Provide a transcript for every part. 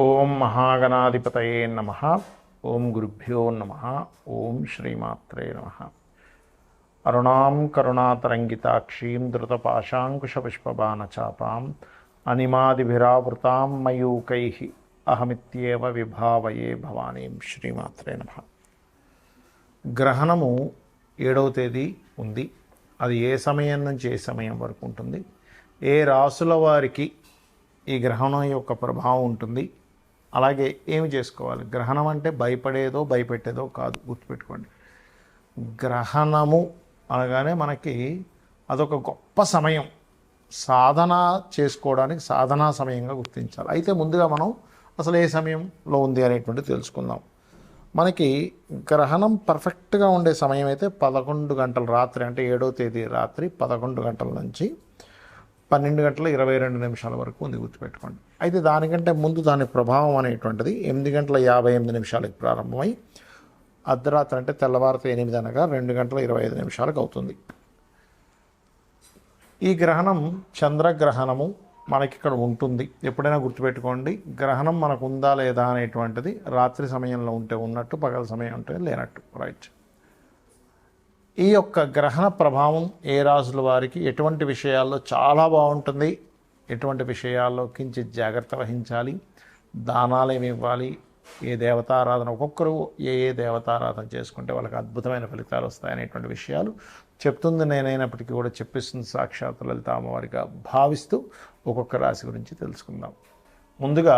ఓం మహాగణాధిపతయే నమ. ఓం గురుభ్యో నమ. ఓం శ్రీమాత్రే నమ. అరుణాం కరుణాతరంగితాక్షీం ధృతపాశాంకుశపుష్పబాణచాపాం అనిమాదిభిరావృతాం మయూకైః అహమిత్యేవ విభావయే భవానీం. శ్రీమాత్రే నమ. గ్రహణము 7వ తేదీ ఉంది. అది ఏ సమయం నుంచి ఏ సమయం వరకు ఉంటుంది, ఏ రాసుల వారికి ఈ గ్రహణం యొక్క ప్రభావం ఉంటుంది, అలాగే ఏమి చేసుకోవాలి. గ్రహణం అంటే భయపడేదో భయపెట్టేదో కాదు, గుర్తుపెట్టుకోండి. గ్రహణము అనగానే మనకి అదొక గొప్ప సమయం, సాధన చేసుకోవడానికి సాధనా సమయంగా గుర్తించాలి. అయితే ముందుగా మనం అసలు ఏ సమయంలో ఉంది అనేటువంటిది తెలుసుకుందాం. మనకి గ్రహణం పర్ఫెక్ట్గా ఉండే సమయం అయితే 11 గంటల రాత్రి, అంటే 7వ తేదీ రాత్రి 11 గంటల నుంచి 12:22 వరకు ఉంది, గుర్తుపెట్టుకోండి. అయితే దానికంటే ముందు దాని ప్రభావం అనేటువంటిది 8:58 ప్రారంభమై అర్ధరాత్రి అంటే తెల్లవారితో 8 అనగా 2:25 అవుతుంది. ఈ గ్రహణం చంద్రగ్రహణము మనకి ఇక్కడ ఉంటుంది. ఎప్పుడైనా గుర్తుపెట్టుకోండి, గ్రహణం మనకు ఉందా లేదా అనేటువంటిది రాత్రి సమయంలో ఉంటే ఉన్నట్టు, పగల సమయం ఉంటే లేనట్టు. రైట్. ఈ యొక్క గ్రహణ ప్రభావం ఏ రాశుల వారికి ఎటువంటి విషయాల్లో చాలా బాగుంటుంది, ఎటువంటి విషయాల్లో కించిత్ జాగ్రత్త వహించాలి, దానాలు ఏమి ఇవ్వాలి, ఏ దేవతారాధన, ఒక్కొక్కరు ఏ దేవతారాధన చేసుకుంటే వాళ్ళకి అద్భుతమైన ఫలితాలు వస్తాయనేటువంటి విషయాలు చెప్తుంది నేనైనప్పటికీ కూడా చెప్పిస్తుంది సాక్షాత్ లలిత అమ్మవారిగా భావిస్తూ ఒక్కొక్క రాశి గురించి తెలుసుకుందాం. ముందుగా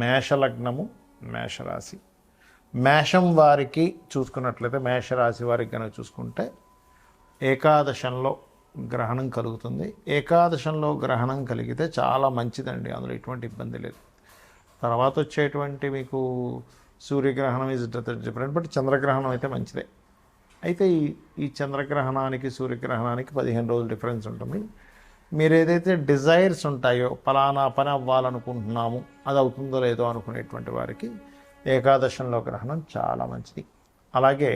మేషలగ్నము, మేషరాశి. మేషం వారికి చూసుకున్నట్లయితే, మేషరాశి వారికి కనుక చూసుకుంటే ఏకాదశంలో గ్రహణం కలుగుతుంది. ఏకాదశంలో గ్రహణం కలిగితే చాలా మంచిదండి, అందులో ఎటువంటి ఇబ్బంది లేదు. తర్వాత వచ్చేటువంటి మీకు సూర్యగ్రహణం ఈజ్ డిఫరెంట్, బట్ చంద్రగ్రహణం అయితే మంచిదే. అయితే ఈ చంద్రగ్రహణానికి సూర్యగ్రహణానికి 15 రోజులు డిఫరెన్స్ ఉంటుంది. మీరు ఏదైతే డిజైర్స్ ఉంటాయో, ఫలానా పని అవ్వాలనుకుంటున్నాము, అది అవుతుందో లేదో అనుకునేటువంటి వారికి ఏకాదశంలో గ్రహణం చాలా మంచిది. అలాగే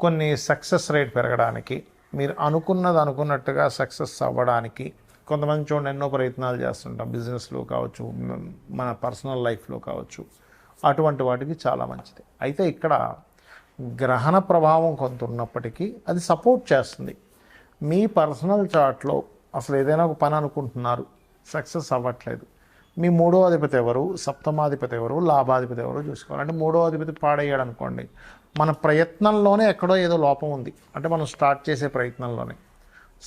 కొన్ని సక్సెస్ రేట్ పెరగడానికి, మీరు అనుకున్నది అనుకున్నట్టుగా సక్సెస్ అవ్వడానికి, కొంతమంది చూడండి ఎన్నో ప్రయత్నాలు చేస్తుంటాం, బిజినెస్లో కావచ్చు, మన పర్సనల్ లైఫ్లో కావచ్చు, అటువంటి వాటికి చాలా మంచిది. అయితే ఇక్కడ గ్రహణ ప్రభావం కొంత ఉన్నప్పటికీ అది సపోర్ట్ చేస్తుంది. మీ పర్సనల్ చార్ట్లో అసలు ఏదైనా ఒక పని అనుకుంటున్నారు, సక్సెస్ అవ్వట్లేదు, మీ 3వ అధిపతి ఎవరు, సప్తమాధిపతి ఎవరు, లాభాధిపతి ఎవరు చూసుకోవాలి. అంటే 3వ అధిపతి పాడయ్యాడు అనుకోండి, మన ప్రయత్నంలోనే ఎక్కడో ఏదో లోపం ఉంది, అంటే మనం స్టార్ట్ చేసే ప్రయత్నంలోనే.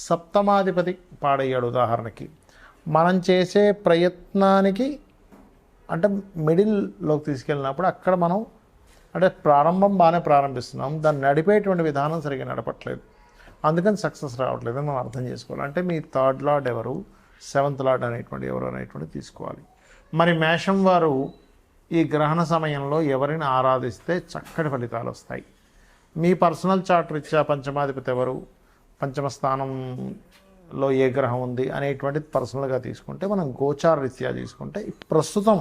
సప్తమాధిపతి పాడయ్యాడు ఉదాహరణకి, మనం చేసే ప్రయత్నానికి అంటే మిడిల్లోకి తీసుకెళ్ళినప్పుడు అక్కడ మనం అంటే ప్రారంభం బాగానే ప్రారంభిస్తున్నాం, దాన్ని నడిపేటువంటి విధానం సరిగ్గా నడపట్లేదు, అందుకని సక్సెస్ రావట్లేదు అని మనం అర్థం చేసుకోవాలి. అంటే మీ 3rd లార్డ్ ఎవరు, 7th లార్డ్ అనేటువంటి ఎవరు అనేటువంటి తీసుకోవాలి. మరి మేషం వారు ఈ గ్రహణ సమయంలో ఎవరిని ఆరాధిస్తే చక్కటి ఫలితాలు వస్తాయి. మీ పర్సనల్ చార్ట్ రీత్యా పంచమాధిపతి ఎవరు, పంచమ స్థానంలో ఏ గ్రహం ఉంది అనేటువంటిది పర్సనల్గా తీసుకుంటే, మనం గోచార రీత్యా తీసుకుంటే ప్రస్తుతం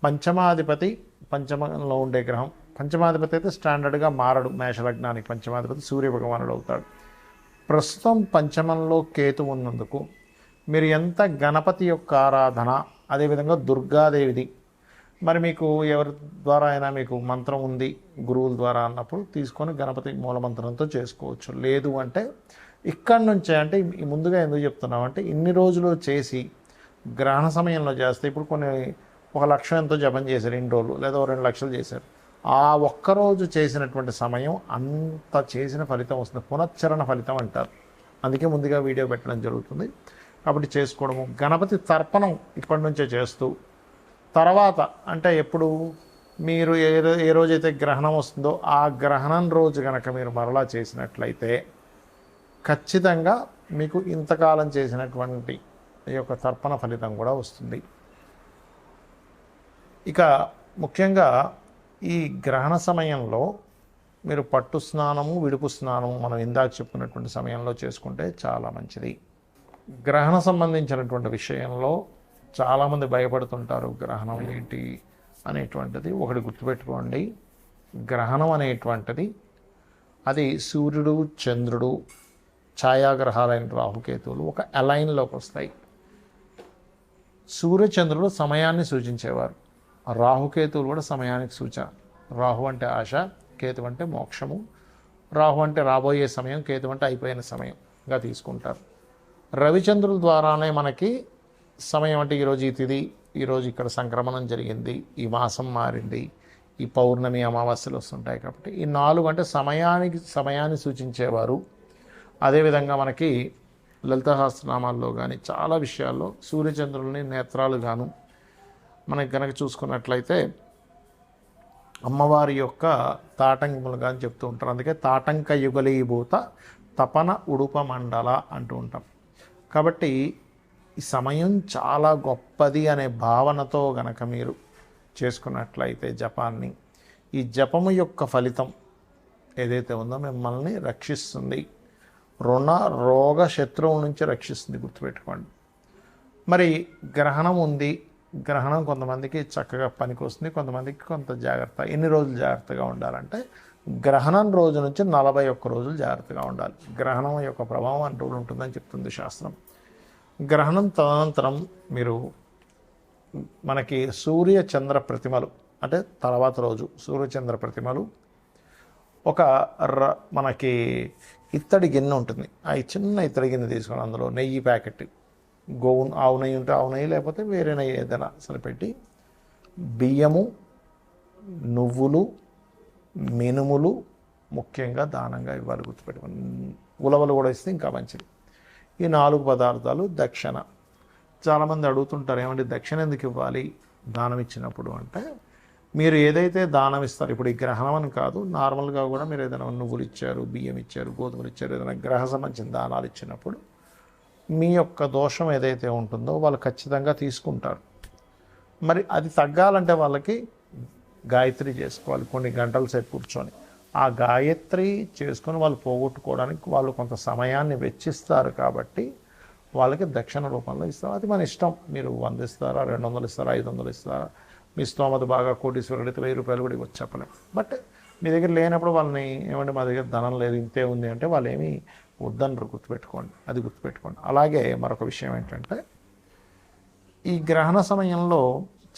పంచమాధిపతి, పంచమంలో ఉండే గ్రహం, పంచమాధిపతి అయితే స్టాండర్డ్గా మారడు, మేషలగ్నానికి పంచమాధిపతి సూర్యభగవానుడు అవుతాడు. ప్రస్తుతం పంచమంలో కేతు ఉన్నందుకు మీరు ఎంత గణపతి యొక్క ఆరాధన, అదేవిధంగా దుర్గాదేవిది, మరి మీకు ఎవరి ద్వారా అయినా మీకు మంత్రం ఉంది గురువుల ద్వారా అన్నప్పుడు తీసుకొని గణపతి మూలమంత్రంతో చేసుకోవచ్చు. లేదు అంటే ఇక్కడి నుంచే, అంటే ముందుగా ఎందుకు చెప్తున్నామంటే ఇన్ని రోజులు చేసి గ్రహణ సమయంలో చేస్తే, ఇప్పుడు కొన్ని 1 లక్షం ఎంతో జపం చేశారు ఇన్ని రోజులు, లేదా 2 లక్షలు చేశారు, ఆ ఒక్కరోజు చేసినటువంటి సమయం అంత చేసిన ఫలితం వస్తుంది, పునశ్చరణ ఫలితం అంటారు. అందుకే ముందుగా వీడియో పెట్టడం జరుగుతుంది. కాబట్టి చేసుకోవడము, గణపతి తర్పణం ఇప్పటి నుంచే చేస్తూ, తర్వాత అంటే ఎప్పుడు మీరు ఏ రోజైతే గ్రహణం వస్తుందో ఆ గ్రహణం రోజు కనుక మీరు మరలా చేసినట్లయితే ఖచ్చితంగా మీకు ఇంతకాలం చేసినటువంటి ఈ యొక్క తర్పణ ఫలితం కూడా వస్తుంది. ఇక ముఖ్యంగా ఈ గ్రహణ సమయంలో మీరు పట్టు స్నానము, విడుపు స్నానము మనం ఇందాక చెప్పుకున్నటువంటి సమయంలో చేసుకుంటే చాలా మంచిది. గ్రహణ సంబంధించినటువంటి విషయంలో చాలామంది భయపడుతుంటారు, గ్రహణం ఏంటి అనేటువంటిది. ఒకటి గుర్తుపెట్టుకోండి, గ్రహణం అనేటువంటిది అది సూర్యుడు, చంద్రుడు, ఛాయాగ్రహాలైన రాహుకేతువులు ఒక అలైన్లోకి వస్తాయి. సూర్యచంద్రులు సమయాన్ని సూచించేవారు. రాహుకేతువులు కూడా సమయానికి సూచన. రాహు అంటే ఆశ, కేతు అంటే మోక్షము. రాహు అంటే రాబోయే సమయం, కేతు అంటే అయిపోయిన సమయంగా తీసుకుంటారు. రవిచంద్రుల ద్వారానే మనకి సమయం అంటే ఈరోజు ఈ తిథి, ఈరోజు ఇక్కడ సంక్రమణం జరిగింది, ఈ మాసం మారింది, ఈ పౌర్ణమి అమావాస్యలు వస్తుంటాయి. కాబట్టి ఈ 4 అంటే సమయాన్ని సూచించేవారు. అదేవిధంగా మనకి లలిత సహస్రనామాల్లో కానీ చాలా విషయాల్లో సూర్యచంద్రుల్ని నేత్రాలు గాను మనకి కనుక చూసుకున్నట్లయితే అమ్మవారి యొక్క తాటంకములుగా అని చెప్తూ ఉంటారు. అందుకే తాటంక యుగలీభూత తపన ఉడుప మండల అంటూ ఉంటాం. కాబట్టి ఈ సమయం చాలా గొప్పది అనే భావనతో గనక మీరు చేసుకున్నట్లయితే జపాన్ని, ఈ జపము యొక్క ఫలితం ఏదైతే ఉందో మిమ్మల్ని రక్షిస్తుంది. రుణ రోగ శత్రువుల నుంచి రక్షిస్తుంది, గుర్తుపెట్టుకోండి. మరి గ్రహణం ఉంది, గ్రహణం కొంతమందికి చక్కగా పనికి వస్తుంది, కొంతమందికి కొంత జాగ్రత్త. ఎన్ని రోజులు జాగ్రత్తగా ఉండాలంటే గ్రహణం రోజు నుంచి 41 రోజులు జాగ్రత్తగా ఉండాలి. గ్రహణం యొక్క ప్రభావం అంటూ ఉంటుందని చెప్తుంది శాస్త్రం. గ్రహణం తదనంతరం మీరు మనకి సూర్య చంద్ర ప్రతిమలు అంటే తర్వాత రోజు సూర్యచంద్ర ప్రతిమలు ఒక మనకి ఇత్తడి గిన్నె ఉంటుంది. ఆ చిన్న ఇత్తడి గిన్నె తీసుకొని అందులో నెయ్యి ప్యాకెట్, ఆవు నెయ్యి ఉంటే ఆవు నెయ్యి, లేకపోతే వేరే నెయ్యి ఏదైనా అసలు పెట్టి బియ్యము, నువ్వులు, మినుములు ముఖ్యంగా దానంగా ఇవ్వాలి, గుర్తుపెట్టుకోండి. ఉలవలు కూడా ఇస్తే ఇంకా మంచిది. ఈ 4 పదార్థాలు దక్షిణ. చాలామంది అడుగుతుంటారు, ఏమంటే దక్షిణ ఎందుకు ఇవ్వాలి దానం ఇచ్చినప్పుడు అంటే, మీరు ఏదైతే దానం ఇస్తారు, ఇప్పుడు ఈ గ్రహణం అని కాదు, నార్మల్గా కూడా మీరు ఏదైనా నువ్వులు ఇచ్చారు, బియ్యం ఇచ్చారు, గోధుమలు ఇచ్చారు, ఏదైనా గ్రహ సంబంధించిన దానాలు ఇచ్చినప్పుడు మీ యొక్క దోషం ఏదైతే ఉంటుందో వాళ్ళు ఖచ్చితంగా తీసుకుంటారు. మరి అది తగ్గాలంటే వాళ్ళకి గాయత్రి చేసుకోవాలి, కొన్ని గంటల సేపు కూర్చొని. ఆ గాయత్రి చేసుకొని వాళ్ళు పోగొట్టుకోవడానికి వాళ్ళు కొంత సమయాన్ని వెచ్చిస్తారు. కాబట్టి వాళ్ళకి దక్షిణ రూపంలో ఇస్తారు. అది మన ఇష్టం. మీరు 100 ఇస్తారా, 200 ఇస్తారా, 500 ఇస్తారా, మీ స్తోమత బాగా కోటీశ్వరుడు అయితే 1000 రూపాయలు కూడా ఇవ్వచ్చు, చెప్పలేం. బట్ మీ దగ్గర లేనప్పుడు వాళ్ళని ఏమంటే మా దగ్గర ధనం లేదు, ఇంతే ఉంది అంటే వాళ్ళు ఏమీ వద్దనరు, గుర్తుపెట్టుకోండి. అది గుర్తుపెట్టుకోండి. అలాగే మరొక విషయం ఏంటంటే, ఈ గ్రహణ సమయంలో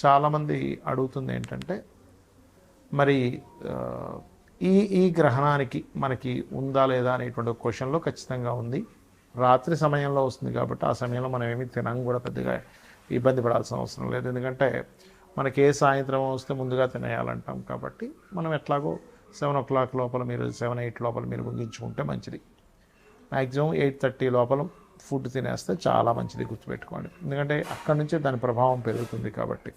చాలామంది అడుగుతుంది ఏంటంటే, మరి ఈ గ్రహణానికి మనకి ఉందా లేదా అనేటువంటి క్వశ్చన్లో ఖచ్చితంగా ఉంది. రాత్రి సమయంలో వస్తుంది కాబట్టి ఆ సమయంలో మనం ఏమీ తినం కూడా పెద్దగా ఇబ్బంది పడాల్సిన అవసరం లేదు. ఎందుకంటే మనకి ఏ సాయంత్రం వస్తే ముందుగా తినేయాలంటాం. కాబట్టి మనం ఎట్లాగో 7 o'clock లోపల మీరు 7-8 లోపల మీరు ముగించుకుంటే మంచిది. మ్యాక్సిమం 8:30 లోపల ఫుడ్ తినేస్తే చాలా మంచిది, గుర్తుపెట్టుకోండి. ఎందుకంటే అక్కడి నుంచే దాని ప్రభావం పెరుగుతుంది కాబట్టి.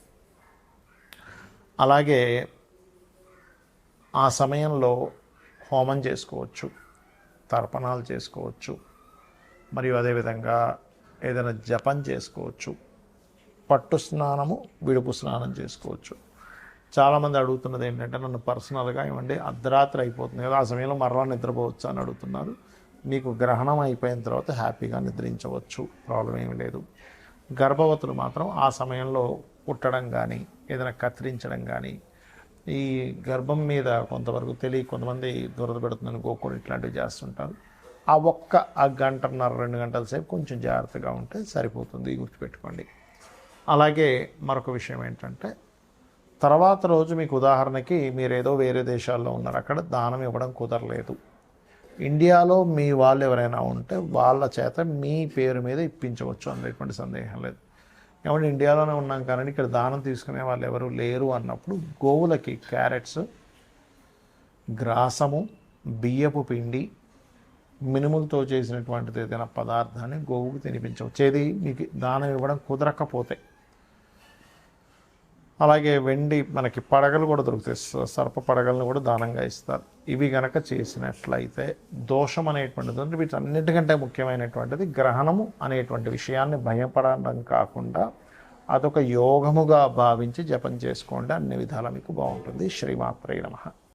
అలాగే ఆ సమయంలో హోమం చేసుకోవచ్చు, తర్పణాలు చేసుకోవచ్చు, మరియు అదేవిధంగా ఏదైనా జపం చేసుకోవచ్చు, పట్టు స్నానము, విడుపు స్నానం చేసుకోవచ్చు. చాలామంది అడుగుతున్నది ఏంటంటే, నన్ను పర్సనల్గా ఏమంటే అర్ధరాత్రి అయిపోతుంది కదా, ఆ సమయంలో మరలా నిద్రపోవచ్చు అని అడుగుతున్నారు. మీకు గ్రహణం అయిపోయిన తర్వాత హ్యాపీగా నిద్రించవచ్చు, ప్రాబ్లం ఏమీ లేదు. గర్భవతులు మాత్రం ఆ సమయంలో పుట్టడం కానీ ఏదైనా కత్తిరించడం కానీ, ఈ గర్భం మీద కొంతవరకు కొంతమంది దురద పెడుతుందని గోకుడు ఇట్లాంటివి చేస్తుంటారు. ఆ గంటన్నర 2 గంటల సేపు కొంచెం జాగ్రత్తగా ఉంటే సరిపోతుంది, గుర్తుపెట్టుకోండి. అలాగే మరొక విషయం ఏంటంటే, తర్వాత రోజు మీకు ఉదాహరణకి మీరు ఏదో వేరే దేశాల్లో ఉన్నారు, అక్కడ దానం ఇవ్వడం కుదరలేదు. ఇండియాలో మీ వాళ్ళు ఎవరైనా ఉంటే వాళ్ళ చేత మీ పేరు మీద ఇప్పించవచ్చు, అందులో ఎటువంటి సందేహం లేదు. ఏమంటే ఇండియాలోనే ఉన్నాం కానీ ఇక్కడ దానం తీసుకునే వాళ్ళు ఎవరు లేరు అన్నప్పుడు గోవులకి క్యారెట్స్, గ్రాసము, బియ్యపు పిండి, మినుములతో చేసినటువంటిది ఏదైనా పదార్థాన్ని గోవుకు తినిపించవచ్చు, ఏది మీకు దానం ఇవ్వడం కుదరకపోతే. అలాగే వెండి మనకి పడగలు కూడా దొరుకుతాయి, సర్ప పడగలను కూడా దానంగా ఇస్తారు. ఇవి గనక చేసినట్లయితే దోషం అనేటువంటిది, వీటన్నిటికంటే ముఖ్యమైనటువంటిది గ్రహణము అనేటువంటి విషయాన్ని భయపడడం కాకుండా అదొక యోగముగా భావించి జపం చేసుకోండి. అన్ని విధాలా మీకు బాగుంటుంది. శ్రీమాత్రే నమః.